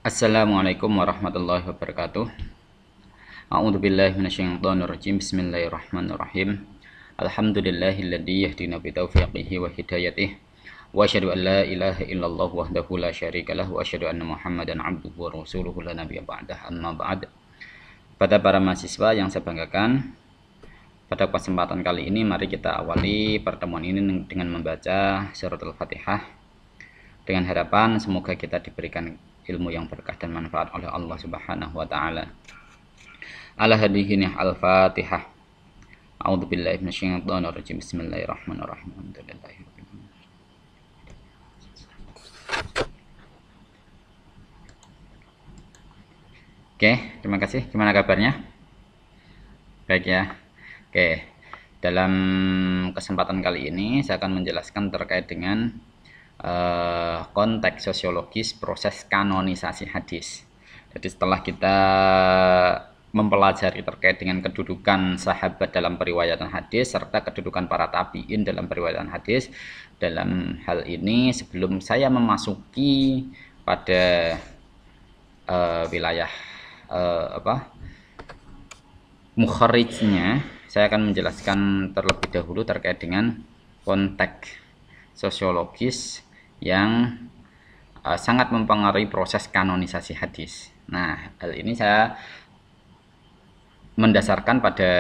Assalamualaikum warahmatullahi wabarakatuh. A'udzubillahi minasyaitonirrajim. Bismillahirrahmanirrahim. Alhamdulillahilladzi yahdina bi taufiqihi wa hidayatihi. Wa asyhadu an la ilaha illallah wahdahu la syarikalah wa asyhadu anna Muhammadan abduhu wa rasuluhu la nabiyya ba'dah. Amma ba'd. Pada para mahasiswa yang saya banggakan, pada kesempatan kali ini mari kita awali pertemuan ini dengan membaca suratul Fatihah dengan harapan semoga kita diberikan ilmu yang berkah dan manfaat oleh Allah Subhanahu wa taala. Ala hadhihi al-Fatihah. A'udzubillahi minasyaitonirrajim. Bismillahirrahmanirrahim. Oke, terima kasih. Gimana kabarnya? Baik ya. Oke. Dalam kesempatan kali ini saya akan menjelaskan terkait dengan konteks sosiologis proses kanonisasi hadis. Jadi setelah kita mempelajari terkait dengan kedudukan sahabat dalam periwayatan hadis serta kedudukan para tabi'in dalam periwayatan hadis, dalam hal ini sebelum saya memasuki pada wilayah mukharijnya, saya akan menjelaskan terlebih dahulu terkait dengan konteks sosiologis yang sangat mempengaruhi proses kanonisasi hadis. Nah, hal ini saya mendasarkan pada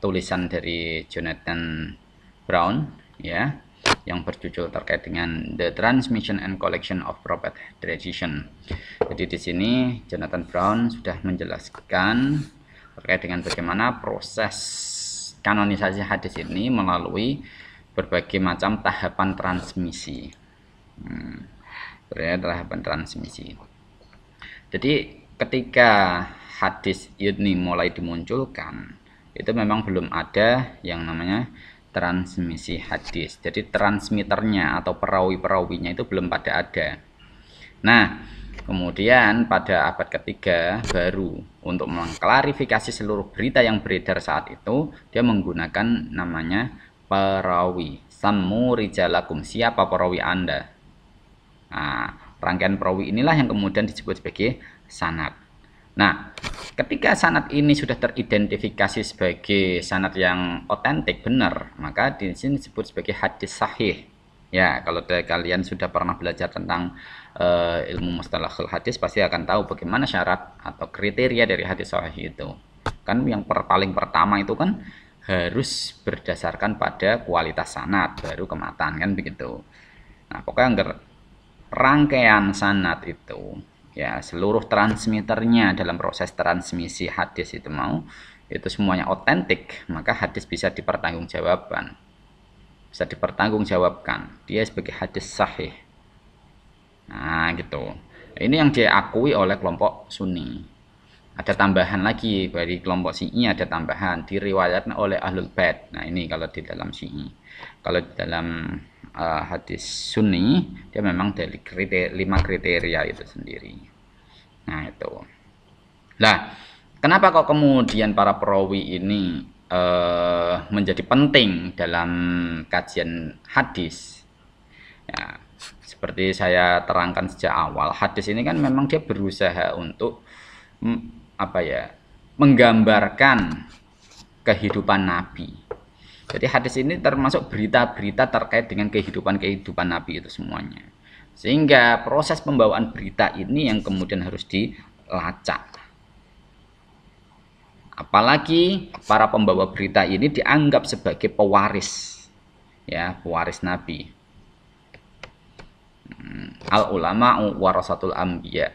tulisan dari Jonathan Brown ya, yang berjudul terkait dengan The Transmission and Collection of Prophet Tradition. Jadi di sini Jonathan Brown sudah menjelaskan terkait dengan bagaimana proses kanonisasi hadis ini melalui berbagai macam tahapan transmisi. Tahapan transmisi. Jadi ketika hadis ini mulai dimunculkan, itu memang belum ada yang namanya transmisi hadis. Jadi transmiternya atau perawi-perawinya itu belum pada ada. Nah, kemudian pada abad ketiga baru untuk mengklarifikasi seluruh berita yang beredar saat itu, dia menggunakan namanya perawi. Sammu rijalakum, siapa perawi Anda? Nah, rangkaian perawi inilah yang kemudian disebut sebagai sanad. Nah, ketika sanad ini sudah teridentifikasi sebagai sanad yang otentik, benar, maka di sini disebut sebagai hadis sahih. Ya, kalau kalian sudah pernah belajar tentang ilmu mustalahul hadis, pasti akan tahu bagaimana syarat atau kriteria dari hadis sahih itu. Kan yang paling pertama itu kan harus berdasarkan pada kualitas sanad, baru kematan, kan begitu. Nah, pokoknya rangkaian sanad itu ya, seluruh transmiternya dalam proses transmisi hadis itu itu semuanya otentik, maka hadis bisa dipertanggungjawabkan. Dia sebagai hadis sahih. Nah, gitu. Ini yang diakui oleh kelompok Sunni. Ada tambahan lagi dari kelompok Syi'i, ada tambahan diriwayatkan oleh Ahlul Bait. Nah, ini kalau di dalam Syi'i. Kalau di dalam hadis Sunni, dia memang dari 5 kriteria itu sendiri. Nah, itu. Nah, kenapa kok kemudian para perawi ini menjadi penting dalam kajian hadis? Ya, seperti saya terangkan sejak awal, hadis ini kan memang dia berusaha untuk menggambarkan kehidupan Nabi. Jadi hadis ini termasuk berita-berita terkait dengan kehidupan Nabi itu semuanya. Sehingga proses pembawaan berita ini yang kemudian harus dilacak. Apalagi para pembawa berita ini dianggap sebagai pewaris, ya, pewaris Nabi. Al ulama warasatul anbiya.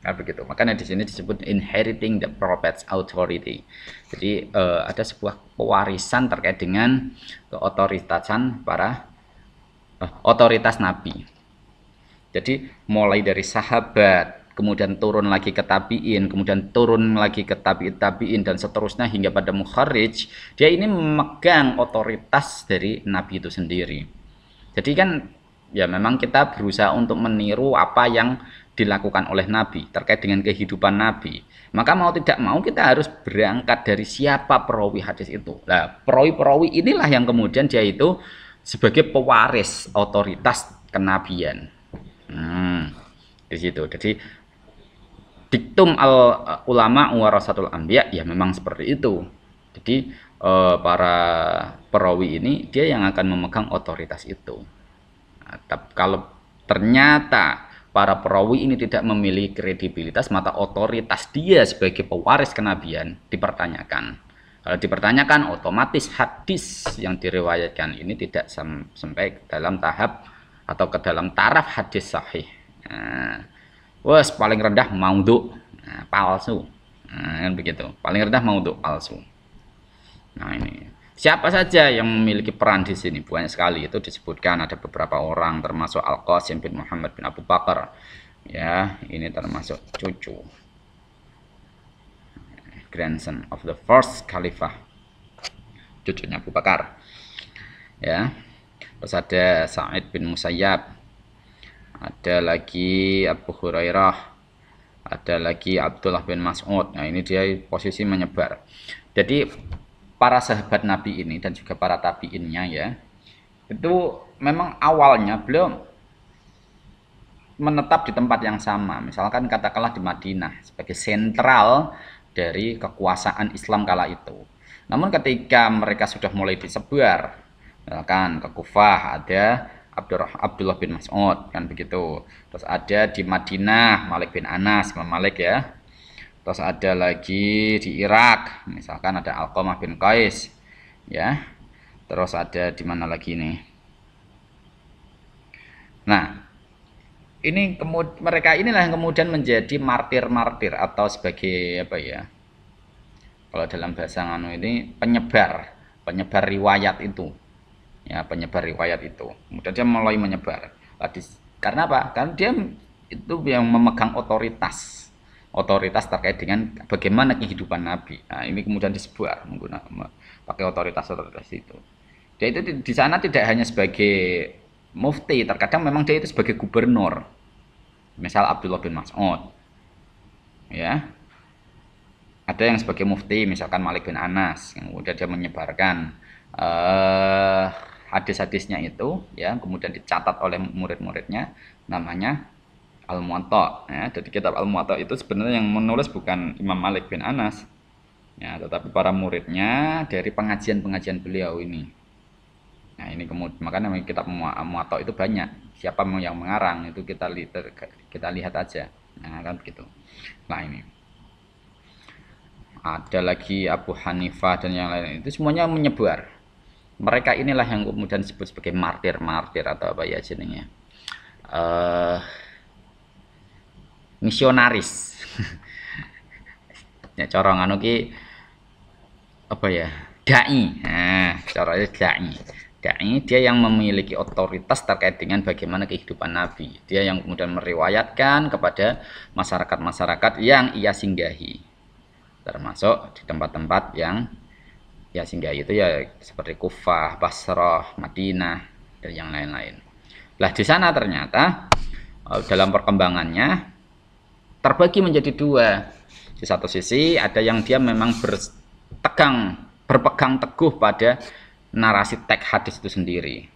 Nah, begitu. Makanya di sini disebut inheriting the prophet's authority. Jadi ada sebuah pewarisan terkait dengan keotoritasan para otoritas Nabi. Jadi mulai dari sahabat, kemudian turun lagi ke tabi'in, kemudian turun lagi ke tabi'in dan seterusnya hingga pada mukharij, dia ini memegang otoritas dari Nabi itu sendiri. Jadi kan ya memang kita berusaha untuk meniru apa yang dilakukan oleh Nabi terkait dengan kehidupan Nabi. Maka mau tidak mau kita harus berangkat dari siapa perawi hadis itu. Nah, perawi-perawi inilah yang kemudian dia itu sebagai pewaris otoritas kenabian. Di situ. Jadi diktum al ulama warasatul anbiya, ya memang seperti itu. Jadi para perawi ini dia yang akan memegang otoritas itu. Nah, kalau ternyata para perawi ini tidak memiliki kredibilitas, maka otoritas dia sebagai pewaris kenabian dipertanyakan. Kalau dipertanyakan, otomatis hadis yang diriwayatkan ini tidak sampai dalam tahap atau ke dalam taraf hadis sahih. Nah, paling rendah maudhu, nah, palsu. Nah, kan begitu. Paling rendah maudhu, palsu. Nah, ini siapa saja yang memiliki peran di sini? Banyak sekali, itu disebutkan ada beberapa orang, termasuk Al-Qasim bin Muhammad bin Abu Bakar. Ya, ini termasuk cucu, grandson of the first Khalifah, cucunya Abu Bakar. Ya, terus ada Sa'id bin Musayyab, ada lagi Abu Hurairah, ada lagi Abdullah bin Mas'ud. Nah, ini dia posisi menyebar. Jadi para sahabat Nabi ini dan juga para tabiinnya ya, itu memang awalnya beliau menetap di tempat yang sama. Misalkan katakanlah di Madinah sebagai sentral dari kekuasaan Islam kala itu. Namun ketika mereka sudah mulai disebar, misalkan ke Kufah ada Abdullah bin Mas'ud, kan begitu. Terus ada di Madinah Malik bin Anas, Imam Malik ya. Terus ada lagi di Irak, misalkan ada Alqamah bin Qais, ya. Terus ada di mana lagi nih? Nah, ini mereka inilah yang kemudian menjadi martir-martir atau sebagai apa ya? Kalau dalam bahasa nganu ini penyebar riwayat itu, ya, penyebar riwayat itu. Kemudian dia mulai menyebar. Karena apa? Karena dia itu yang memegang otoritas terkait dengan bagaimana kehidupan Nabi. Nah, ini kemudian disebar menggunakan pakai otoritas itu. Dia itu di sana tidak hanya sebagai mufti, terkadang memang dia itu sebagai gubernur. Misal Abdullah bin Mas'ud. Ya. Ada yang sebagai mufti, misalkan Malik bin Anas, yang kemudian dia menyebarkan hadis-hadisnya itu, ya, kemudian dicatat oleh murid-muridnya, namanya Al-Muwatta. Ya, jadi kitab Al-Muwatta itu sebenarnya yang menulis bukan Imam Malik bin Anas, ya, tetapi para muridnya dari pengajian-pengajian beliau ini. Nah, ini kemudian makanya kitab Al-Muwatta itu banyak. Siapa yang mengarang itu kita lihat aja. Nah, kan begitu. Nah, ini ada lagi Abu Hanifah dan yang lain, itu semuanya menyebar. Mereka inilah yang kemudian disebut sebagai martir-martir atau apa ya jenengnya, misionaris. Ya, corongan ki apa ya, dai. Nah, caranya dai dia yang memiliki otoritas terkait dengan bagaimana kehidupan Nabi. Dia yang kemudian meriwayatkan kepada masyarakat-masyarakat yang ia singgahi, termasuk di tempat-tempat yang ia singgahi itu ya seperti Kufah, Basrah, Madinah dan yang lain-lain. Lah di sana ternyata dalam perkembangannya terbagi menjadi dua. Di satu sisi ada yang dia memang berpegang teguh pada narasi teks hadis itu sendiri.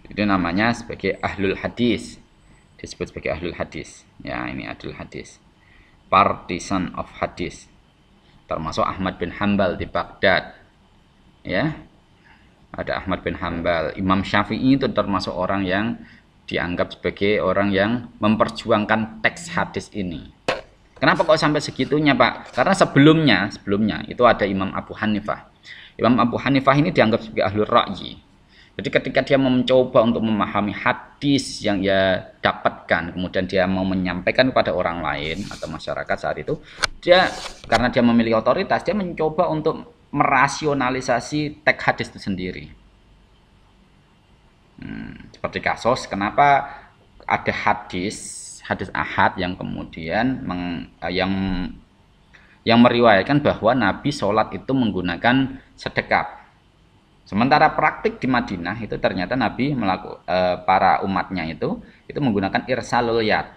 Itu namanya sebagai ahlul hadis, disebut sebagai ahlul hadis. Ya, ini ahlul hadis, partisan of hadis, termasuk Ahmad bin Hambal di Baghdad. Ya, ada Ahmad bin Hambal. Imam Syafi'i itu termasuk orang yang dianggap sebagai orang yang memperjuangkan teks hadis ini. Kenapa kok sampai segitunya, Pak? Karena sebelumnya itu ada Imam Abu Hanifah. Imam Abu Hanifah ini dianggap sebagai ahlul ra'yi. Jadi ketika dia mencoba untuk memahami hadis yang ia dapatkan, kemudian dia mau menyampaikan kepada orang lain atau masyarakat saat itu, karena dia memiliki otoritas, dia mencoba untuk merasionalisasi teks hadis itu sendiri. Seperti kasus kenapa ada hadis ahad yang kemudian yang meriwayatkan bahwa Nabi sholat itu menggunakan sedekap, sementara praktik di Madinah itu ternyata Nabi para umatnya itu menggunakan irsalul yad.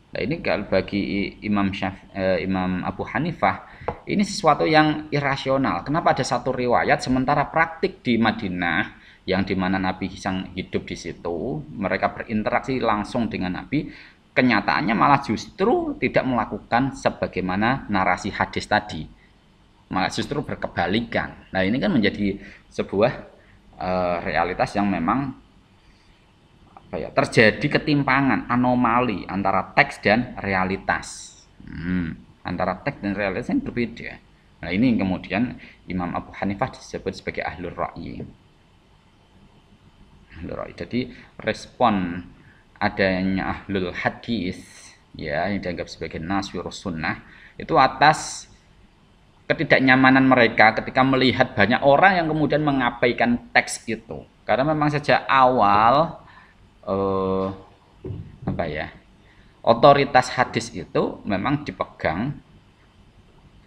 Nah, ini bagi Imam Abu Hanifah ini sesuatu yang irasional. Kenapa ada satu riwayat sementara praktik di Madinah yang dimana Nabi hidup di situ, mereka berinteraksi langsung dengan Nabi, kenyataannya malah justru tidak melakukan sebagaimana narasi hadis tadi, malah justru berkebalikan. Nah ini kan menjadi sebuah realitas yang memang terjadi ketimpangan, anomali antara teks dan realitas. Antara teks dan realitas yang berbeda. Nah ini kemudian Imam Abu Hanifah disebut sebagai ahlul ra'yi. Jadi respon adanya ahlul hadis ya yang dianggap sebagai naswirus sunnah itu atas ketidaknyamanan mereka ketika melihat banyak orang yang kemudian mengabaikan teks itu, karena memang sejak awal otoritas hadis itu memang dipegang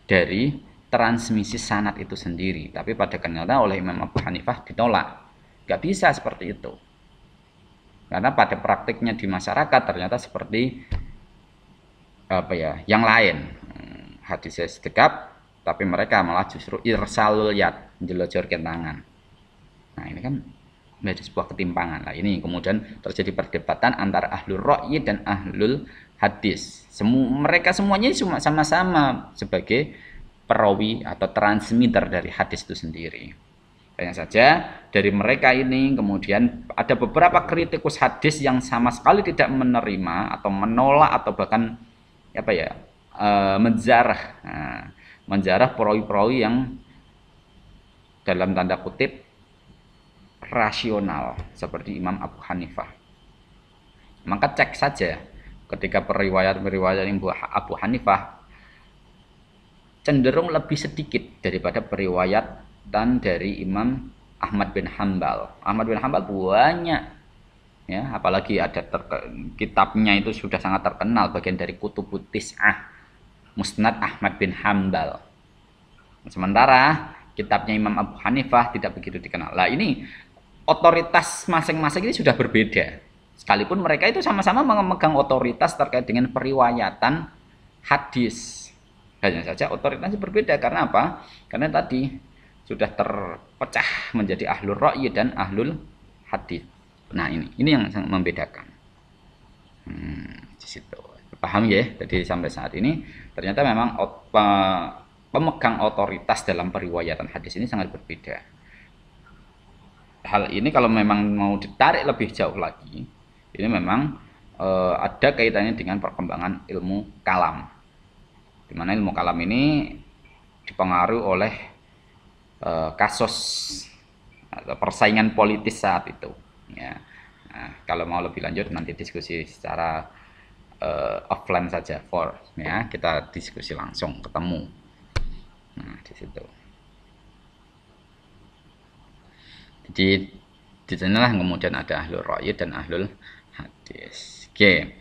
dari transmisi sanad itu sendiri, tapi pada kenyataannya oleh Imam Abu Hanifah ditolak, nggak bisa seperti itu. Karena pada praktiknya di masyarakat ternyata seperti yang lain, hadisnya sedekap, tapi mereka malah justru irsalul yad, jelojorkan tangan. Nah ini kan menjadi sebuah ketimpangan. Nah ini kemudian terjadi perdebatan antara ahlul ra'yi dan ahlul hadis. Mereka semuanya cuma sama-sama sebagai perawi atau transmitter dari hadis itu sendiri. Hanya saja dari mereka ini kemudian ada beberapa kritikus hadis yang sama sekali tidak menerima atau menolak atau bahkan menjarah perawi-perawi yang dalam tanda kutip rasional seperti Imam Abu Hanifah. Maka cek saja ketika periwayat Abu Hanifah cenderung lebih sedikit daripada periwayat dan dari Imam Ahmad bin Hanbal. Ahmad bin Hanbal banyak ya, apalagi ada kitabnya itu sudah sangat terkenal, bagian dari Kutubut Tis'ah, Musnad Ahmad bin Hanbal. Sementara kitabnya Imam Abu Hanifah tidak begitu dikenal. Nah ini otoritas masing-masing ini sudah berbeda, sekalipun mereka itu sama-sama memegang otoritas terkait dengan periwayatan hadis. Hanya saja otoritasnya berbeda. Karena apa? Karena tadi sudah terpecah menjadi ahlul ra'yi dan ahlul hadis. Nah ini yang sangat membedakan. Di situ paham ya. Jadi sampai saat ini ternyata memang pemegang otoritas dalam periwayatan hadis ini sangat berbeda. Hal ini kalau memang mau ditarik lebih jauh lagi, ini memang ada kaitannya dengan perkembangan ilmu kalam, di mana ilmu kalam ini dipengaruhi oleh kasus atau persaingan politis saat itu ya. Nah, kalau mau lebih lanjut nanti diskusi secara offline saja, ya kita diskusi langsung ketemu. Nah di situ. Jadi di sinilah kemudian ada ahlul ra'yi dan ahlul hadis. Oke.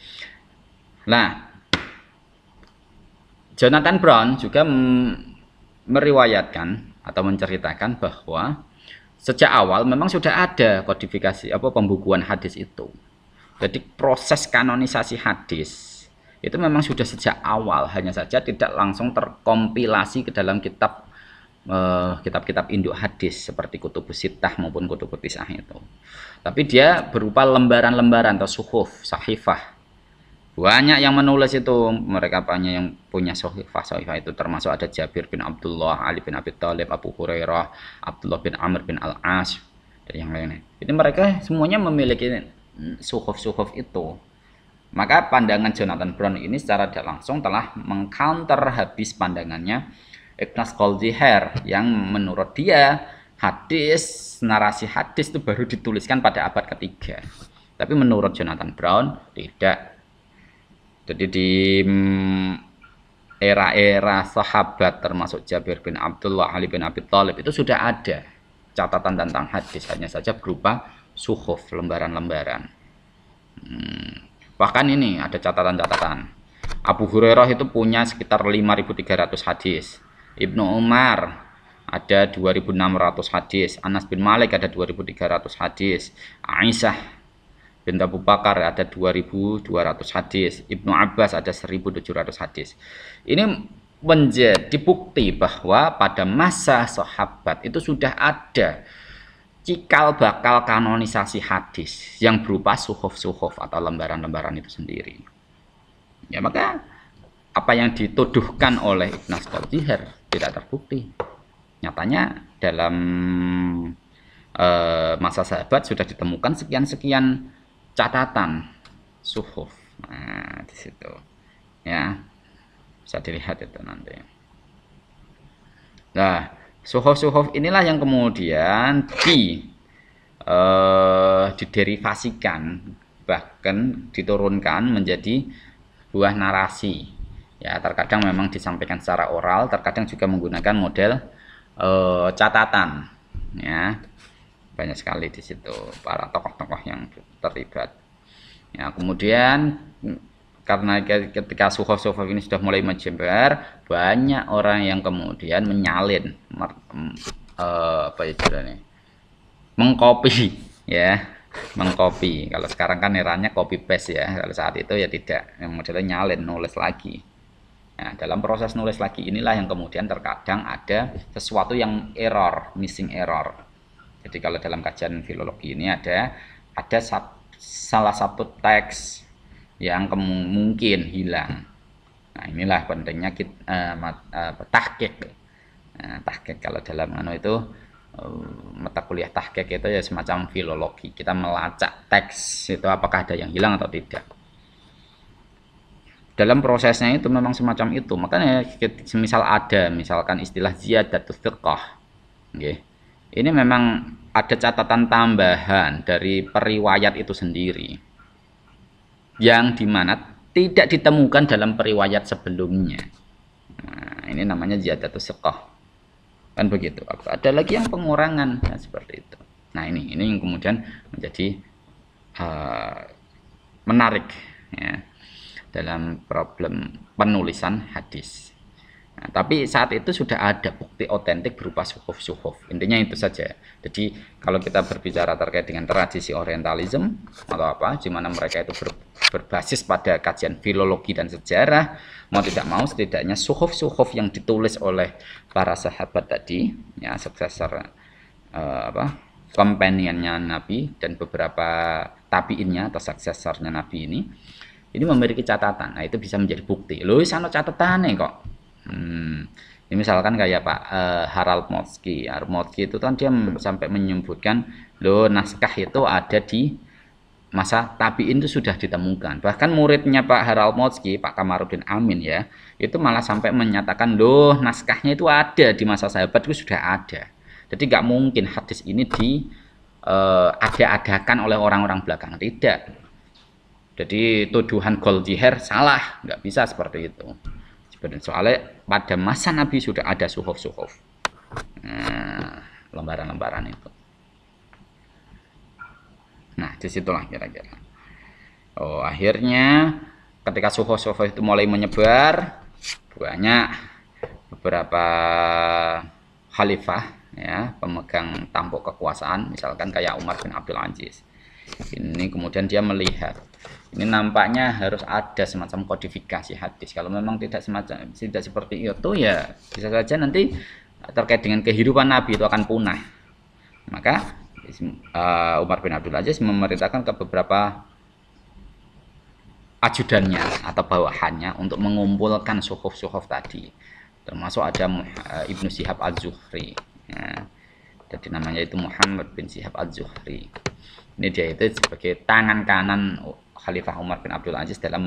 Nah, Jonathan Brown juga meriwayatkan atau menceritakan bahwa sejak awal memang sudah ada kodifikasi pembukuan hadis itu. Jadi proses kanonisasi hadis itu memang sudah sejak awal, hanya saja tidak langsung terkompilasi ke dalam kitab-kitab induk hadis seperti Kutubus Sittah maupun Kutubus Tis'ah itu. Tapi dia berupa lembaran-lembaran atau suhuf, sahifah. Banyak yang menulis itu, mereka banyak yang punya sahifah itu, termasuk ada Jabir bin Abdullah, Ali bin Abi Thalib, Abu Hurairah, Abdullah bin Amr bin Al-As, dan yang lainnya. Jadi mereka semuanya memiliki suhuf-suhuf itu. Maka pandangan Jonathan Brown ini secara tidak langsung telah mengcounter habis pandangannya Ignaz Goldziher yang menurut dia narasi hadis itu baru dituliskan pada abad ketiga. Tapi menurut Jonathan Brown tidak. Jadi di era-era sahabat termasuk Jabir bin Abdullah, Ali bin Abi Thalib itu sudah ada catatan tentang hadis, hanya saja berupa suhuf, lembaran-lembaran. Bahkan ini ada catatan-catatan. Abu Hurairah itu punya sekitar 5.300 hadis. Ibnu Umar ada 2.600 hadis. Anas bin Malik ada 2.300 hadis. Aisyah bin Abu Bakar ada 2.200 hadis. Ibnu Abbas ada 1.700 hadis. Ini menjadi bukti bahwa pada masa sahabat itu sudah ada cikal bakal kanonisasi hadis yang berupa suhuf-suhuf atau lembaran-lembaran itu sendiri. Ya maka apa yang dituduhkan oleh Ibnu Al-Jihar tidak terbukti. Nyatanya dalam masa sahabat sudah ditemukan sekian-sekian catatan suhuf. Nah, di situ ya bisa dilihat itu nanti. Nah, suhuf-suhuf inilah yang kemudian diderivasikan, bahkan diturunkan menjadi buah narasi. Ya, terkadang memang disampaikan secara oral, terkadang juga menggunakan model catatan. Ya, banyak sekali di situ para tokoh-tokoh yang terlibat. Ya, kemudian karena ketika suhuf-suhuf ini sudah mulai menyebar, banyak orang yang kemudian menyalin apa istilahnya, mengcopy, ya, mengcopy. Kalau sekarang kan eranya copy paste ya, kalau saat itu ya tidak, yang modelnya nyalin, nulis lagi. Nah, dalam proses nulis lagi inilah yang kemudian terkadang ada sesuatu yang error, missing error. Jadi kalau dalam kajian filologi ini ada salah satu teks yang mungkin hilang. Nah, inilah pentingnya kita tahqiq. Nah, tahqiq kalau dalam itu mata kuliah tahqiq itu ya semacam filologi. Kita melacak teks itu apakah ada yang hilang atau tidak. Dalam prosesnya itu memang semacam itu. Makanya misal ada misalkan istilah ziyadatus thiqah. Okay. Ini memang ada catatan tambahan dari periwayat itu sendiri, yang dimana tidak ditemukan dalam periwayat sebelumnya. Nah, ini namanya ziyadatus thiqah. Kan begitu. Ada lagi yang pengurangan, ya, seperti itu. Nah, ini yang kemudian menjadi menarik ya dalam problem penulisan hadis. Nah, tapi saat itu sudah ada bukti otentik berupa suhuf-suhuf. Intinya itu saja. Jadi kalau kita berbicara terkait dengan tradisi orientalism atau apa, di mana mereka itu berbasis pada kajian filologi dan sejarah, mau tidak mau setidaknya suhuf-suhuf yang ditulis oleh para sahabat tadi, ya suksesor kompanionnya Nabi dan beberapa tabiinnya atau suksesornya Nabi ini memiliki catatan. Nah, itu bisa menjadi bukti. Loh, sana catatannya kok. Ini misalkan kayak Pak Harald Motzki. Harald Motzki itu kan dia sampai menyebutkan, loh naskah itu ada di masa tabiin itu sudah ditemukan. Bahkan muridnya Pak Harald Motzki, Pak Kamaruddin Amin ya, itu malah sampai menyatakan, loh naskahnya itu ada di masa sahabat itu sudah ada. Jadi nggak mungkin hadis ini ada-adakan oleh orang-orang belakang. Tidak. Jadi tuduhan Goldjiher salah, nggak bisa seperti itu. Soalnya pada masa Nabi sudah ada suhuf-suhuf, lembaran-lembaran itu. Nah, disitulah kira-kira. Oh, akhirnya ketika suhuf-suhuf itu mulai menyebar, banyak beberapa khalifah, ya, pemegang tampuk kekuasaan, misalkan kayak Umar bin Abdul Aziz. Ini kemudian dia melihat, ini nampaknya harus ada semacam kodifikasi hadis. Kalau memang tidak seperti itu, ya bisa saja nanti terkait dengan kehidupan Nabi itu akan punah. Maka Umar bin Abdul Aziz memerintahkan ke beberapa ajudannya atau bawahannya untuk mengumpulkan suhuf-suhuf tadi, termasuk ada Ibnu Syihab Az-Zuhri, ya. Jadi namanya itu Muhammad bin Syihab Az-Zuhri. Ini dia itu sebagai tangan kanan Khalifah Umar bin Abdul Aziz dalam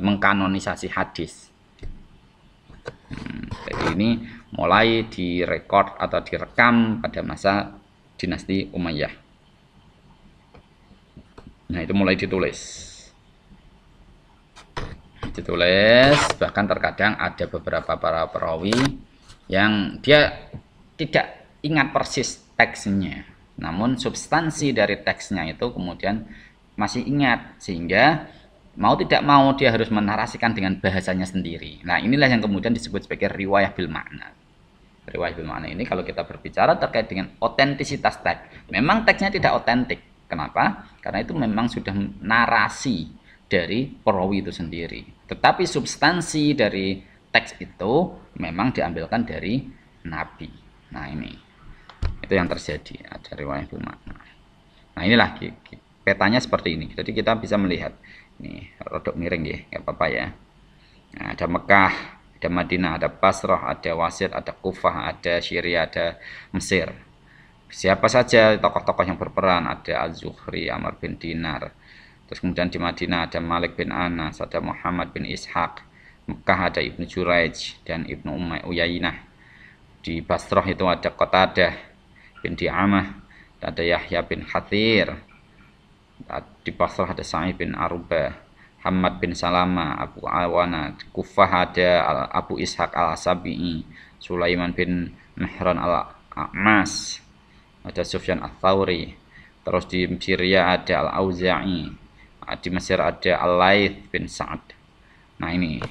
mengkanonisasi hadis. Jadi ini mulai direkod atau direkam pada masa dinasti Umayyah. Nah, itu mulai ditulis, bahkan terkadang ada beberapa para perawi yang dia tidak ingat persis teksnya, namun substansi dari teksnya itu kemudian masih ingat, sehingga mau tidak mau dia harus menarasikan dengan bahasanya sendiri. Nah, inilah yang kemudian disebut sebagai riwayah bil makna. Riwayah bil makna ini kalau kita berbicara terkait dengan otentisitas teks, memang teksnya tidak otentik. Kenapa? Karena itu memang sudah narasi dari perawi itu sendiri. Tetapi substansi dari teks itu memang diambilkan dari Nabi. Nah, ini itu yang terjadi, ada riwayah bil makna. Nah, inilah petanya seperti ini. Jadi kita bisa melihat Ini rodok miring ya, nggak apa-apa ya. Nah, ada Mekah, ada Madinah, ada Basrah, ada Wasit, ada Kufah, ada Syria, ada Mesir. Siapa saja tokoh-tokoh yang berperan? Ada Az-Zuhri, Amr bin Dinar. Terus kemudian di Madinah ada Malik bin Anas, ada Muhammad bin Ishaq. Mekah ada Ibnu Juraij dan Ibnu Uyainah. Di Basrah itu ada Qatadah bin Di'amah, ada Yahya bin Hathir. Di Basrah ada Sa'id bin Arubah, Hamad bin Salama, Abu Awana. Kufah ada Abu Ishaq al-Asabi'i, Sulaiman bin Mihran al-A'mas, ada Sufyan al-Thawri. Terus di Syria ada al-Auza'i, di Mesir ada al-Laith bin Sa'ad. Nah ini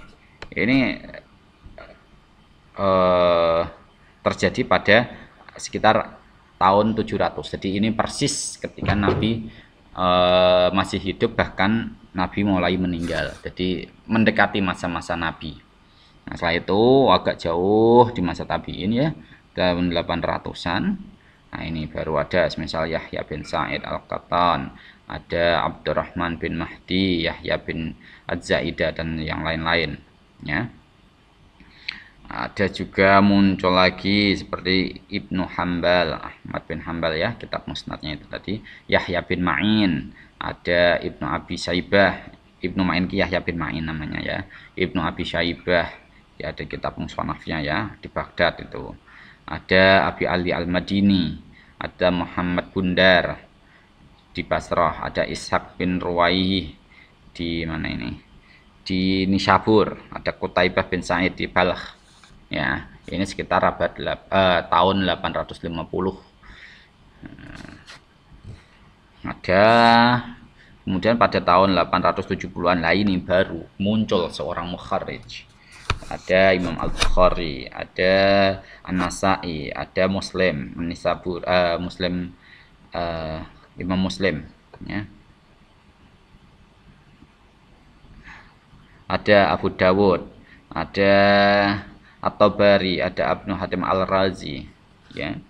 terjadi pada sekitar tahun 700. Jadi ini persis ketika Nabi masih hidup, bahkan Nabi mulai meninggal. Jadi mendekati masa-masa Nabi. Nah, setelah itu agak jauh di masa tabi'in ya, tahun 800-an. Nah, ini baru ada misal Yahya bin Sa'id al-Qattan, ada Abdurrahman bin Mahdi, Yahya bin Az-Zaidah dan yang lain-lain ya. Ada juga muncul lagi seperti Ibnu Hambal, Ahmad bin Hambal ya, kitab musnadnya itu tadi. Yahya bin Ma'in, ada Ibnu Abi Syaibah. Ibnu Ma'in ki Yahya bin Ma'in namanya ya. Ibnu Abi Syaibah ya, ada kitab musnafnya ya di Baghdad itu. Ada Abi Ali Al-Madini, ada Muhammad Bundar di Basrah, ada Ishaq bin Ruwaihi di mana ini? Di Nisabur, ada Qutaibah bin Sa'id di Balkh. Ya, ini sekitar abad tahun 850. Ada kemudian pada tahun 870-an lah ini baru muncul seorang mukharrij. Ada Imam Al-Bukhari, ada An-Nasa'i, ada Muslim, Nisabur, Muslim, Imam Muslim ya. Ada Abu Dawud, ada At-Tabari, ada Ibnu Hatim Al-Razi ya.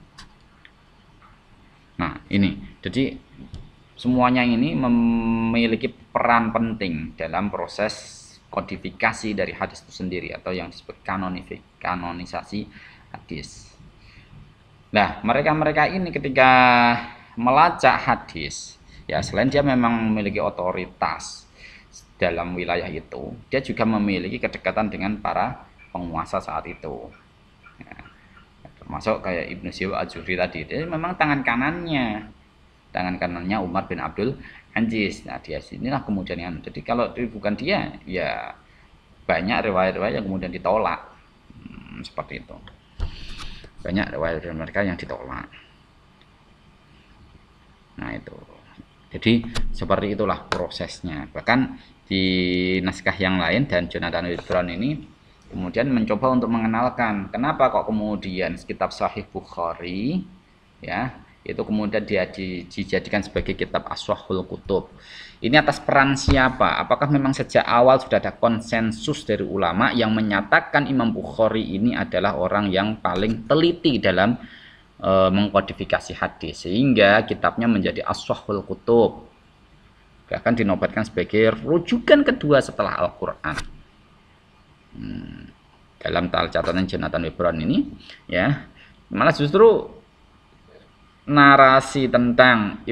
Nah ini jadi semuanya ini memiliki peran penting dalam proses kodifikasi dari hadis itu sendiri, atau yang disebut kanonisasi hadis. Nah mereka ini ketika melacak hadis ya, selain dia memang memiliki otoritas dalam wilayah itu, dia juga memiliki kedekatan dengan para penguasa saat itu ya, termasuk kayak Ibnu Syihab Az-Zuhri tadi. Dia memang tangan kanannya Umar bin Abdul Aziz. Nah dia sinilah kemudian yang, jadi kalau bukan dia ya banyak riwayat-riwayat yang kemudian ditolak. Seperti itu, banyak riwayat dari mereka yang ditolak. Nah itu, jadi seperti itulah prosesnya. Bahkan di naskah yang lain, dan Jonathan Wild ini kemudian mencoba untuk mengenalkan kenapa kok kemudian kitab Sahih Bukhari ya itu kemudian dia dijadikan sebagai kitab Ashahul Kutub. Ini atas peran siapa? Apakah memang sejak awal sudah ada konsensus dari ulama yang menyatakan Imam Bukhari ini adalah orang yang paling teliti dalam mengkodifikasi hadis, sehingga kitabnya menjadi Ashahul Kutub, bahkan dinobatkan sebagai rujukan kedua setelah Al-Quran. Dalam catatan Jonathan Wild ini ya, malah justru narasi tentang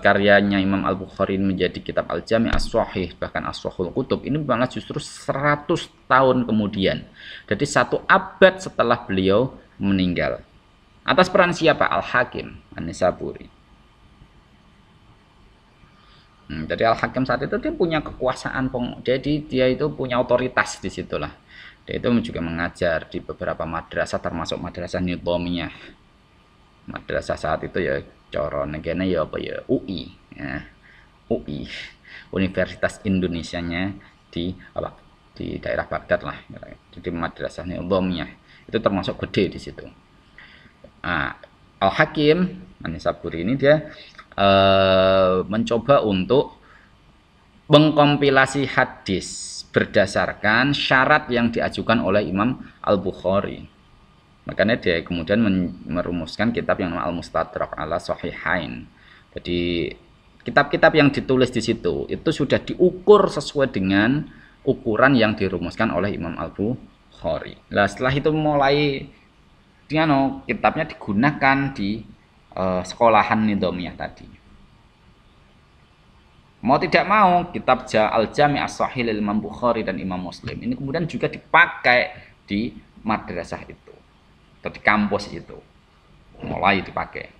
karyanya Imam Al-Bukhari menjadi kitab Al-Jami' As-Sahih, bahkan As-Sahihul Kutub, ini malah justru 100 tahun kemudian, jadi 1 abad setelah beliau meninggal. Atas peran siapa? Al-Hakim An-Nisaburi. Jadi Al-Hakim saat itu dia punya kekuasaan, jadi dia itu punya otoritas di situlah. Dia itu juga mengajar di beberapa madrasah, termasuk madrasah Nidhamiyah. Madrasah saat itu ya coro negene ya apa ya, UI ya. UI, Universitas Indonesianya di daerah Baghdad lah. Jadi madrasah Nidhamiyah itu termasuk gede di situ. Nah, Al-Hakim An-Nisaburi ini dia mencoba untuk mengkompilasi hadis berdasarkan syarat yang diajukan oleh Imam Al-Bukhari. Makanya dia kemudian merumuskan kitab yang namanya Al-Mustadrak ala Sahihain. Jadi kitab-kitab yang ditulis di situ itu sudah diukur sesuai dengan ukuran yang dirumuskan oleh Imam Al-Bukhari. Nah, setelah itu mulai kitabnya digunakan di sekolahan Nidhamiyah tadi. Mau tidak mau, kitab Al-Jami' As-Sahih Imam Bukhari dan Imam Muslim ini kemudian juga dipakai di madrasah itu atau di kampus itu, mulai dipakai.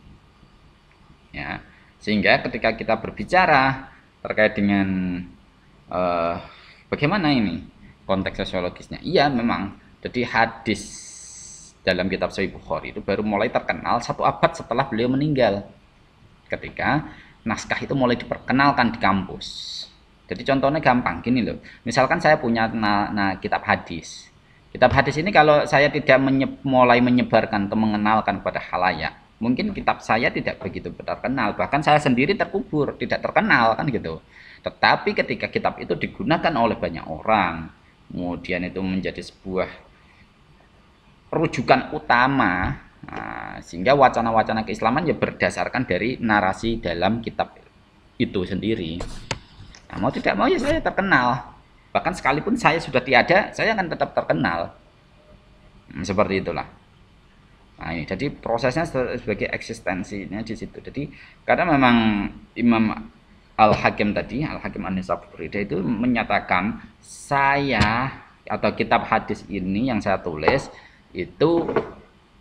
Ya, sehingga ketika kita berbicara terkait dengan bagaimana ini konteks sosiologisnya, iya memang. Jadi hadis dalam kitab Sahih Bukhari itu baru mulai terkenal 1 abad setelah beliau meninggal, ketika naskah itu mulai diperkenalkan di kampus. Jadi contohnya gampang gini loh, misalkan saya punya kitab hadis. Kitab hadis ini kalau saya tidak mulai menyebarkan atau mengenalkan kepada khalayak, mungkin kitab saya tidak begitu terkenal, bahkan saya sendiri terkubur, tidak terkenal kan gitu. Tetapi ketika kitab itu digunakan oleh banyak orang, kemudian itu menjadi sebuah rujukan utama, sehingga wacana-wacana keislaman ya berdasarkan dari narasi dalam kitab itu sendiri. Nah, mau tidak mau ya saya terkenal. Bahkan sekalipun saya sudah tiada, saya akan tetap terkenal. Seperti itulah. Nah, ini jadi prosesnya sebagai eksistensinya di situ. Jadi karena memang Imam Al-Hakim tadi, Al-Hakim An-Nisaburi itu menyatakan saya atau kitab hadis ini yang saya tulis itu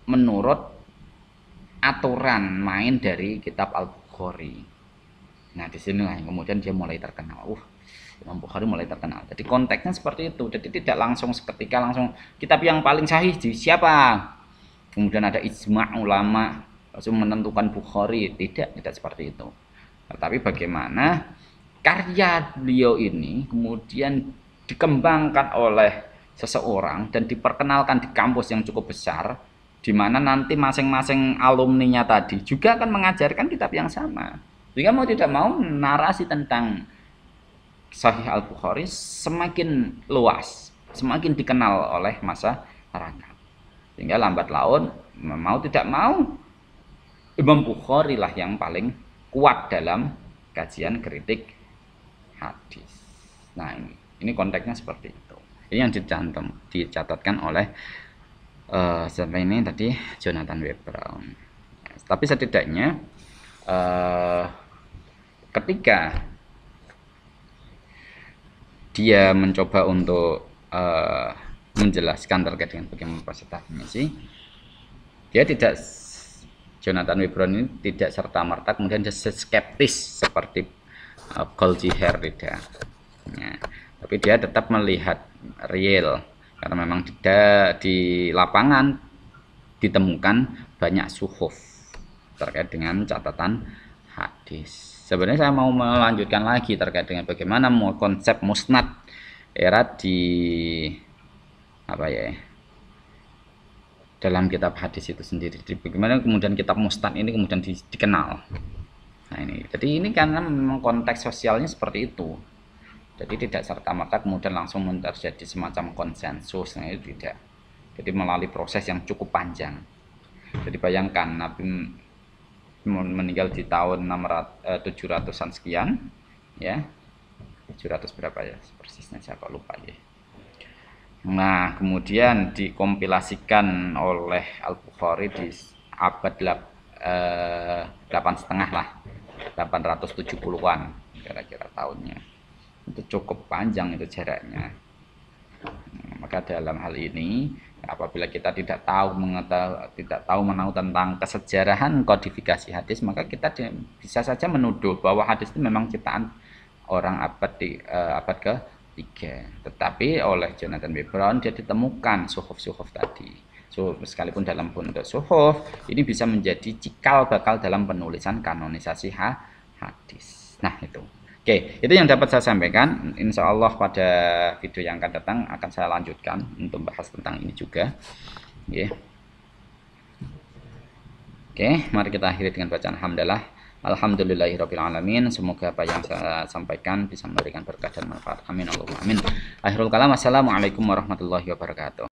menurut aturan main dari kitab Al-Bukhari. Nah, disinilah yang kemudian dia mulai terkenal. Imam Bukhari mulai terkenal. Jadi konteksnya seperti itu. Jadi tidak langsung seketika langsung kitab yang paling sahih di siapa. Kemudian ada ijma' ulama langsung menentukan Bukhari. Tidak seperti itu. Tetapi bagaimana karya beliau ini kemudian dikembangkan oleh seseorang dan diperkenalkan di kampus yang cukup besar, di mana nanti masing-masing alumninya tadi juga akan mengajarkan kitab yang sama. Sehingga mau tidak mau narasi tentang Sahih Al-Bukhari semakin luas, semakin dikenal oleh masyarakat. Sehingga lambat laun, mau tidak mau, Imam Bukhari lah yang paling kuat dalam kajian kritik hadis. Nah, ini konteksnya seperti itu. Ini yang dicatatkan oleh siapa ini tadi, Jonathan Webb Brown. Tapi setidaknya ketika dia mencoba untuk menjelaskan terkait dengan bagaimana proses definisi, dia tidak, Jonathan Webb Brown ini tidak serta-merta kemudian dia skeptis seperti Goldziher, tidak. Ya, tapi dia tetap melihat real, karena memang di lapangan ditemukan banyak suhuf terkait dengan catatan hadis. Sebenarnya saya mau melanjutkan lagi terkait dengan bagaimana konsep musnad era dalam kitab hadis itu sendiri. Jadi bagaimana kemudian kitab musnad ini kemudian dikenal. Nah, ini. Jadi ini karena memang konteks sosialnya seperti itu. Jadi tidak serta-merta kemudian langsung terjadi semacam konsensus, nah itu tidak. Jadi melalui proses yang cukup panjang. Jadi bayangkan Nabi meninggal di tahun 700-an sekian, ya, 700 berapa ya persisnya saya kok lupa ya. Nah, kemudian dikompilasikan oleh Al-Bukhari di abad 8,5 lah, 870-an kira-kira tahunnya. Itu cukup panjang itu jaraknya. Maka dalam hal ini apabila kita tidak tahu menahu tentang kesejarahan kodifikasi hadis, maka kita bisa saja menuduh bahwa hadis itu memang ciptaan orang abad ke-3. Tetapi oleh Jonathan Webb Brown dia ditemukan suhuf-suhuf tadi. Sekalipun dalam bentuk suhuf, ini bisa menjadi cikal bakal dalam penulisan kanonisasi hadis. Nah, itu. Oke, itu yang dapat saya sampaikan. Insya Allah pada video yang akan datang akan saya lanjutkan untuk bahas tentang ini juga. Oke, mari kita akhiri dengan bacaan hamdalah. Alhamdulillahirabbil alamin. Semoga apa yang saya sampaikan bisa memberikan berkah dan manfaat. Amin Allahumma amin. Akhirul kalam. Assalamualaikum warahmatullahi wabarakatuh.